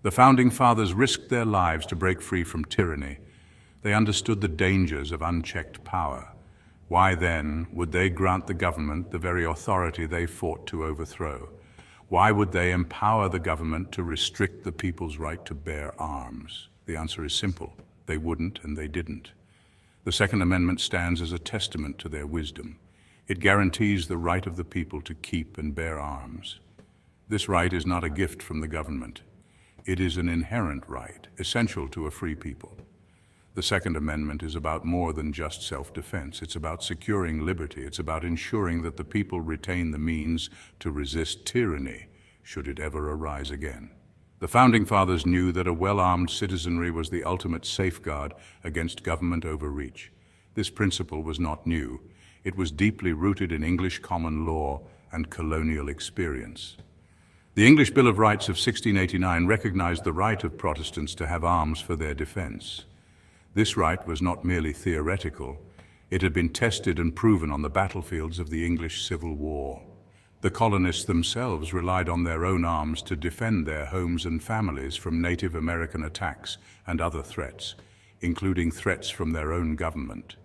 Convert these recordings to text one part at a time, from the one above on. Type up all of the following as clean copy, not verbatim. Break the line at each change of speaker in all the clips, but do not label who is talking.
The Founding Fathers risked their lives to break free from tyranny. They understood the dangers of unchecked power. Why then would they grant the government the very authority they fought to overthrow? Why would they empower the government to restrict the people's right to bear arms? The answer is simple. They wouldn't and they didn't. The Second Amendment stands as a testament to their wisdom. It guarantees the right of the people to keep and bear arms. This right is not a gift from the government. It is an inherent right, essential to a free people. The Second Amendment is about more than just self-defense. It's about securing liberty. It's about ensuring that the people retain the means to resist tyranny, should it ever arise again. The Founding Fathers knew that a well-armed citizenry was the ultimate safeguard against government overreach. This principle was not new. It was deeply rooted in English common law and colonial experience. The English Bill of Rights of 1689 recognized the right of Protestants to have arms for their defense. This right was not merely theoretical. It had been tested and proven on the battlefields of the English Civil War. The colonists themselves relied on their own arms to defend their homes and families from Native American attacks and other threats, including threats from their own government.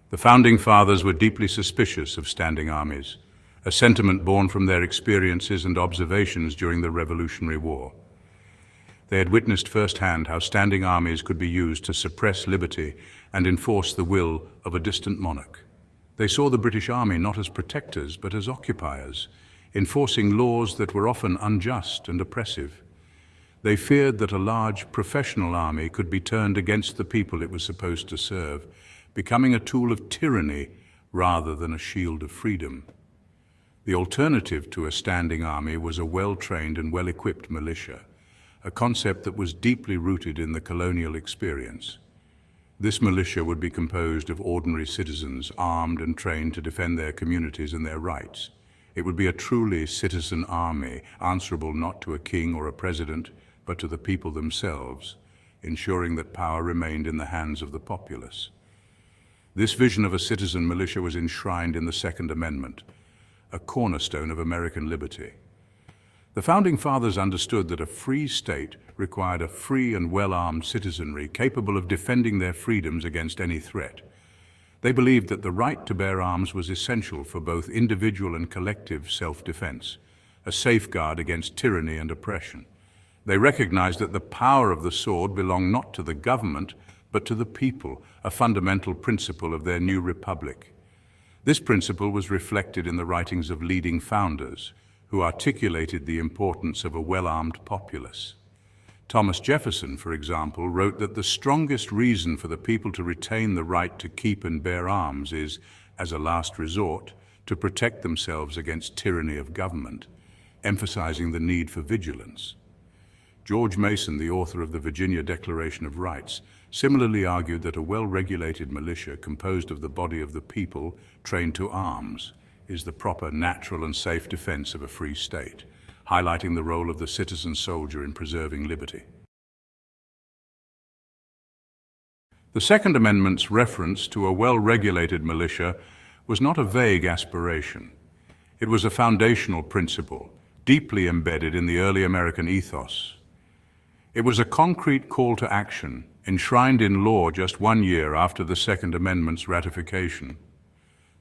The Founding Fathers were deeply suspicious of standing armies, a sentiment born from their experiences and observations during the Revolutionary War. They had witnessed firsthand how standing armies could be used to suppress liberty and enforce the will of a distant monarch. They saw the British Army not as protectors but as occupiers, enforcing laws that were often unjust and oppressive. They feared that a large professional army could be turned against the people it was supposed to serve, becoming a tool of tyranny rather than a shield of freedom. The alternative to a standing army was a well-trained and well-equipped militia, a concept that was deeply rooted in the colonial experience. This militia would be composed of ordinary citizens, armed and trained to defend their communities and their rights. It would be a truly citizen army, answerable not to a king or a president, but to the people themselves, ensuring that power remained in the hands of the populace. This vision of a citizen militia was enshrined in the Second Amendment, a cornerstone of American liberty. The Founding Fathers understood that a free state required a free and well-armed citizenry capable of defending their freedoms against any threat. They believed that the right to bear arms was essential for both individual and collective self-defense, a safeguard against tyranny and oppression. They recognized that the power of the sword belonged not to the government, but to the people, a fundamental principle of their new republic. This principle was reflected in the writings of leading founders, who articulated the importance of a well-armed populace. Thomas Jefferson, for example, wrote that the strongest reason for the people to retain the right to keep and bear arms is, as a last resort, to protect themselves against tyranny of government, emphasizing the need for vigilance. George Mason, the author of the Virginia Declaration of Rights, similarly argued that a well-regulated militia composed of the body of the people trained to arms is the proper, natural and safe defense of a free state, highlighting the role of the citizen soldier in preserving liberty. The Second Amendment's reference to a well-regulated militia was not a vague aspiration. It was a foundational principle, deeply embedded in the early American ethos. It was a concrete call to action, enshrined in law just 1 year after the Second Amendment's ratification.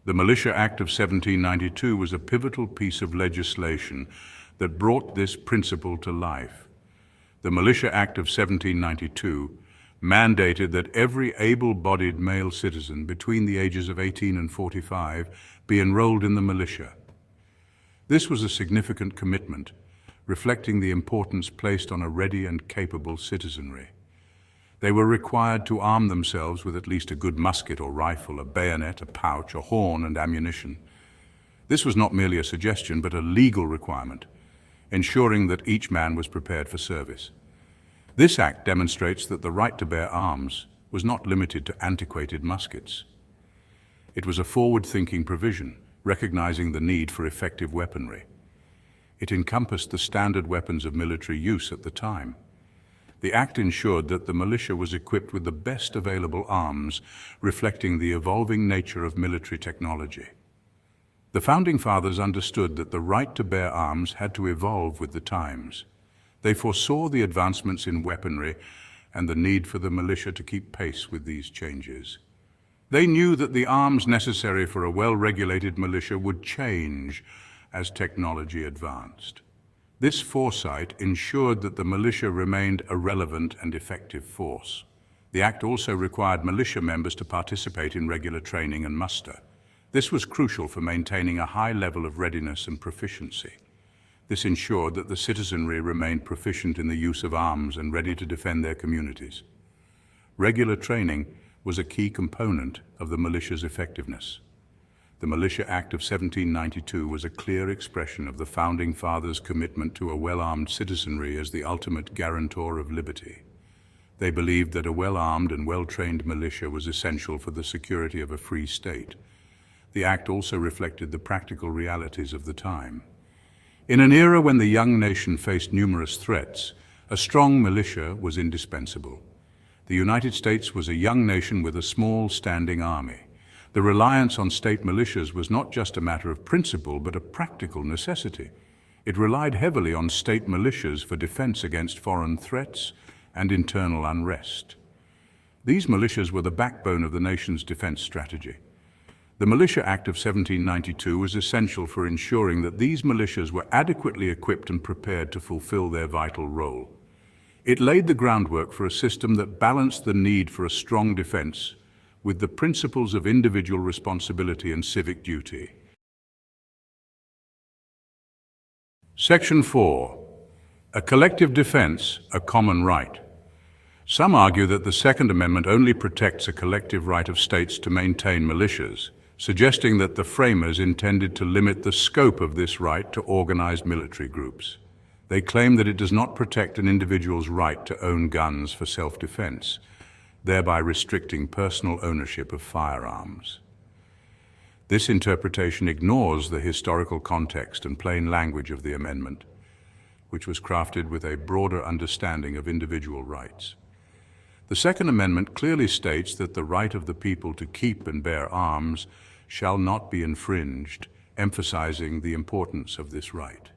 The Militia Act of 1792 was a pivotal piece of legislation that brought this principle to life. The Militia Act of 1792 mandated that every able-bodied male citizen between the ages of 18 and 45 be enrolled in the militia. This was a significant commitment, reflecting the importance placed on a ready and capable citizenry. They were required to arm themselves with at least a good musket or rifle, a bayonet, a pouch, a horn, and ammunition. This was not merely a suggestion, but a legal requirement, ensuring that each man was prepared for service. This act demonstrates that the right to bear arms was not limited to antiquated muskets. It was a forward-thinking provision, recognizing the need for effective weaponry. It encompassed the standard weapons of military use at the time. The act ensured that the militia was equipped with the best available arms, reflecting the evolving nature of military technology. The Founding Fathers understood that the right to bear arms had to evolve with the times. They foresaw the advancements in weaponry and the need for the militia to keep pace with these changes. They knew that the arms necessary for a well-regulated militia would change as technology advanced. This foresight ensured that the militia remained a relevant and effective force. The Act also required militia members to participate in regular training and muster. This was crucial for maintaining a high level of readiness and proficiency. This ensured that the citizenry remained proficient in the use of arms and ready to defend their communities. Regular training was a key component of the militia's effectiveness. The Militia Act of 1792 was a clear expression of the Founding Fathers' commitment to a well-armed citizenry as the ultimate guarantor of liberty. They believed that a well-armed and well-trained militia was essential for the security of a free state. The Act also reflected the practical realities of the time. In an era when the young nation faced numerous threats, a strong militia was indispensable. The United States was a young nation with a small standing army. The reliance on state militias was not just a matter of principle, but a practical necessity. It relied heavily on state militias for defense against foreign threats and internal unrest. These militias were the backbone of the nation's defense strategy. The Militia Act of 1792 was essential for ensuring that these militias were adequately equipped and prepared to fulfill their vital role. It laid the groundwork for a system that balanced the need for a strong defense with the principles of individual responsibility and civic duty. Section 4. A collective defense, a common right. Some argue that the Second Amendment only protects a collective right of states to maintain militias, suggesting that the framers intended to limit the scope of this right to organized military groups. They claim that it does not protect an individual's right to own guns for self-defense, thereby restricting personal ownership of firearms. This interpretation ignores the historical context and plain language of the amendment, which was crafted with a broader understanding of individual rights. The Second Amendment clearly states that the right of the people to keep and bear arms shall not be infringed, emphasizing the importance of this right.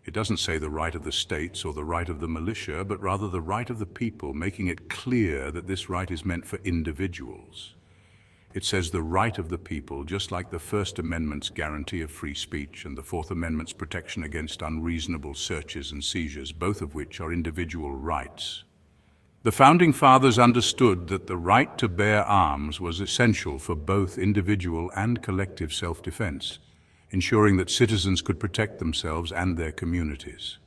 It doesn't say the right of the states or the right of the militia, but rather the right of the people, making it clear that this right is meant for individuals. It says the right of the people, just like the First Amendment's guarantee of free speech and the Fourth Amendment's protection against unreasonable searches and seizures, both of which are individual rights. The Founding Fathers understood that the right to bear arms was essential for both individual and collective self-defense, ensuring that citizens could protect themselves and their communities.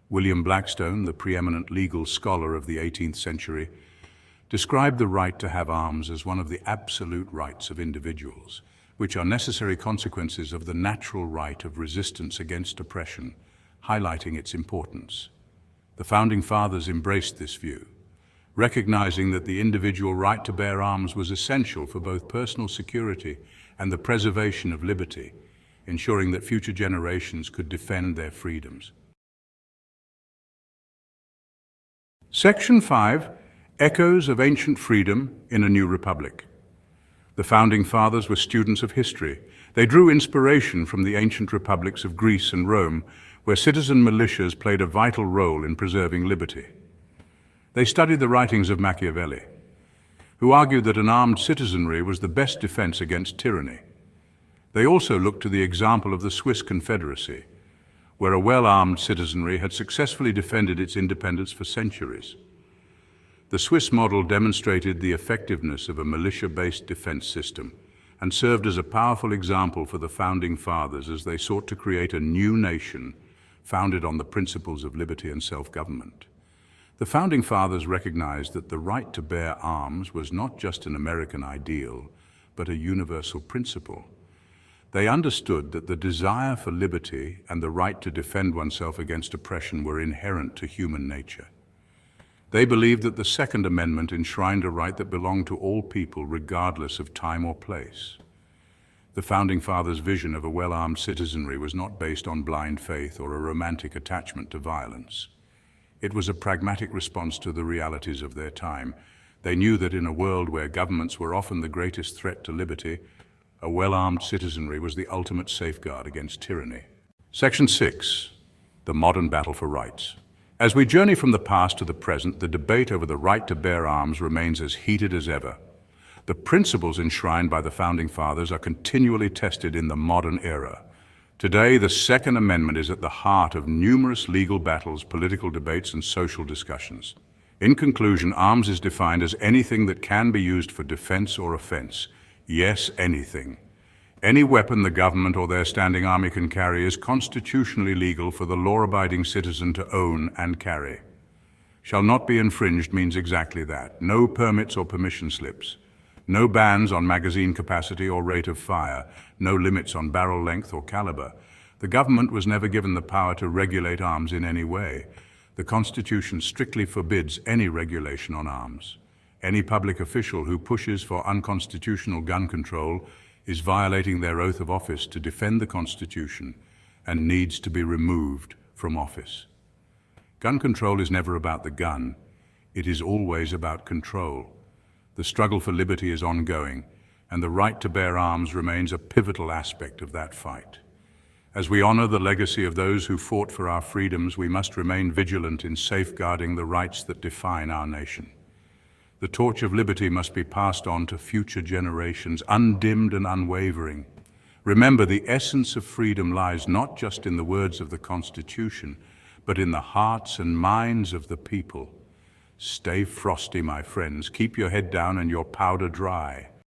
William Blackstone, the preeminent legal scholar of the 18th century, described the right to have arms as one of the absolute rights of individuals, which are necessary consequences of the natural right of resistance against oppression, highlighting its importance. The Founding Fathers embraced this view, recognizing that the individual right to bear arms was essential for both personal security and the preservation of liberty, ensuring that future generations could defend their freedoms. Section 5. Echoes of Ancient Freedom in a New Republic. The Founding Fathers were students of history. They drew inspiration from the ancient republics of Greece and Rome, where citizen militias played a vital role in preserving liberty. They studied the writings of Machiavelli, who argued that an armed citizenry was the best defense against tyranny. They also looked to the example of the Swiss Confederacy, where a well-armed citizenry had successfully defended its independence for centuries. The Swiss model demonstrated the effectiveness of a militia-based defense system and served as a powerful example for the Founding Fathers as they sought to create a new nation founded on the principles of liberty and self-government. The Founding Fathers recognized that the right to bear arms was not just an American ideal, but a universal principle. They understood that the desire for liberty and the right to defend oneself against oppression were inherent to human nature. They believed that the Second Amendment enshrined a right that belonged to all people regardless of time or place. The Founding Fathers' vision of a well-armed citizenry was not based on blind faith or a romantic attachment to violence. It was a pragmatic response to the realities of their time. They knew that in a world where governments were often the greatest threat to liberty, A well-armed citizenry was the ultimate safeguard against tyranny. Section 6. The modern battle for rights. As we journey from the past to the present, the debate over the right to bear arms remains as heated as ever. The principles enshrined by the Founding Fathers are continually tested in the modern era. Today, the Second Amendment is at the heart of numerous legal battles, political debates, and social discussions. In conclusion, arms is defined as anything that can be used for defense or offense. Yes, anything. Any weapon the government or their standing army can carry is constitutionally legal for the law-abiding citizen to own and carry. Shall not be infringed means exactly that. No permits or permission slips. No bans on magazine capacity or rate of fire. No limits on barrel length or caliber. The government was never given the power to regulate arms in any way. The Constitution strictly forbids any regulation on arms. Any public official who pushes for unconstitutional gun control is violating their oath of office to defend the Constitution and needs to be removed from office. Gun control is never about the gun. It is always about control. The struggle for liberty is ongoing, and the right to bear arms remains a pivotal aspect of that fight. As we honor the legacy of those who fought for our freedoms, we must remain vigilant in safeguarding the rights that define our nation. The torch of liberty must be passed on to future generations, undimmed and unwavering. Remember, the essence of freedom lies not just in the words of the Constitution, but in the hearts and minds of the people. Stay frosty, my friends. Keep your head down and your powder dry.